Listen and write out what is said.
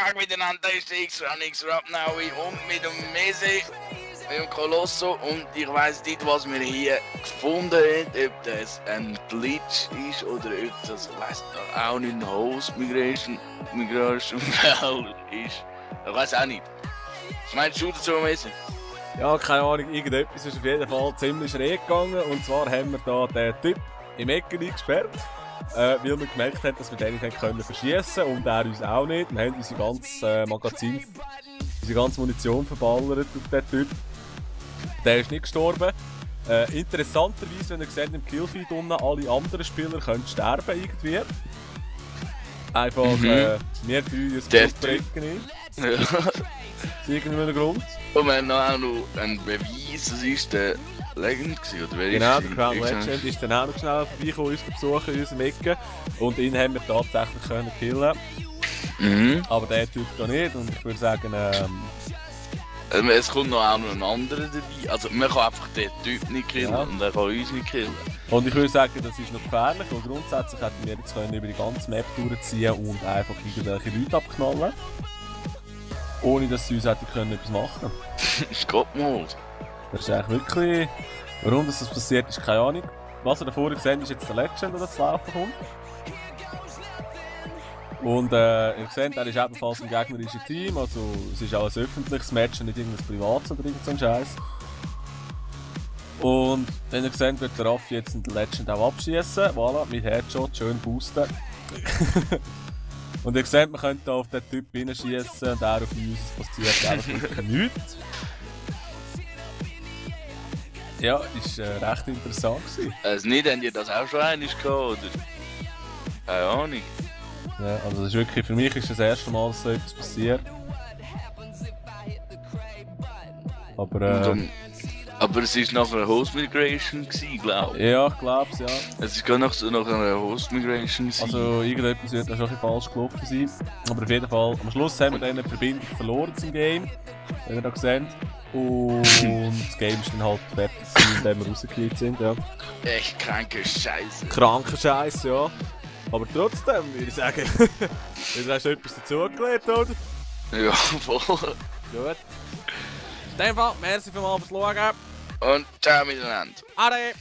Tag miteinander, da ist der X-Rap Naui und mit dem Mese, mit dem Kollosso und ich weiss nicht, was wir hier gefunden haben, ob das ein Glitch ist oder ob das, weiss auch nicht, ein Host Migration Fell ist. Ich weiss auch nicht. Was meinst du dazu, Mese? Ja, keine Ahnung, irgendetwas ist auf jeden Fall ziemlich schräg gegangen und zwar haben wir da den Typ im Ecken eingesperrt. Weil wir gemerkt haben, dass wir den nicht können verschießen und er uns auch nicht. Wir haben unsere ganze Magazin, unsere ganze Munition verballert auf den Typ. Der ist nicht gestorben. Interessanterweise, wenn ihr seht, im Killfeed unten, alle anderen Spieler können sterben irgendwie. Einfach, wir drei uns Blutbrecken nicht. Ja. Aus irgendeinem Grund. Und wir haben auch noch einen Beweis, das ist der Legend gewesen, oder wer genau, ist der Crown Legend ist dann auch noch schnell vorbeigekommen, uns besuchen in unserem Ecken. Und ihn haben wir tatsächlich können killen. Aber der Typ da nicht und ich würde sagen, es kommt noch auch noch ein anderer dabei. Also man kann einfach den Typ nicht killen und er kann uns nicht killen. Und ich würde sagen, das ist noch gefährlich, weil grundsätzlich hätten wir jetzt können über die ganze Map durchziehen und einfach irgendwelche Leute abknallen. Ohne dass sie uns hätten können etwas machen. Das ist Godmode. Das ist eigentlich wirklich... Warum das passiert, ist keine Ahnung. Was ihr davor gesehen habt, ist jetzt der Legend, der zu laufen kommt. Und ihr seht, er ist ebenfalls im gegnerischen Team, also es ist auch ein öffentliches Match und nicht irgendein privates oder irgend so ein Scheiß. Und wenn ihr seht, wird der Raffi jetzt den Legend auch abschießen. Voilà, mit Headshot, schön boosten. Und ihr seht, man könnte auf den Typ hineinschießen und er auf uns, es passiert einfach nichts. Ja, ist recht interessant gewesen. Also nicht, haben die das auch schon einmal gehabt, oder? Keine Ahnung. Ja, also das ist wirklich, für mich ist das erste Mal, dass so etwas passiert. Aber es war nach einer Host Migration, glaube ich. Ja, ich glaube es, ja. Es war nach einer Host Migration. Also irgendetwas wird da schon ein bisschen falsch gelaufen sein. Aber auf jeden Fall, am Schluss haben wir dann eine Verbindung verloren zum Game. Wenn ihr da seht. Und das Game ist dann halt fertig, indem wir rausgekriegt sind, ja. Echt kranke Scheiße. Kranker Scheiß, ja. Aber trotzdem würde ich sagen, du hast etwas dazugelernt, oder? Ja, voll. Gut. In dem Fall, merci für mal fürs Schauen. Und ciao miteinander. Ade!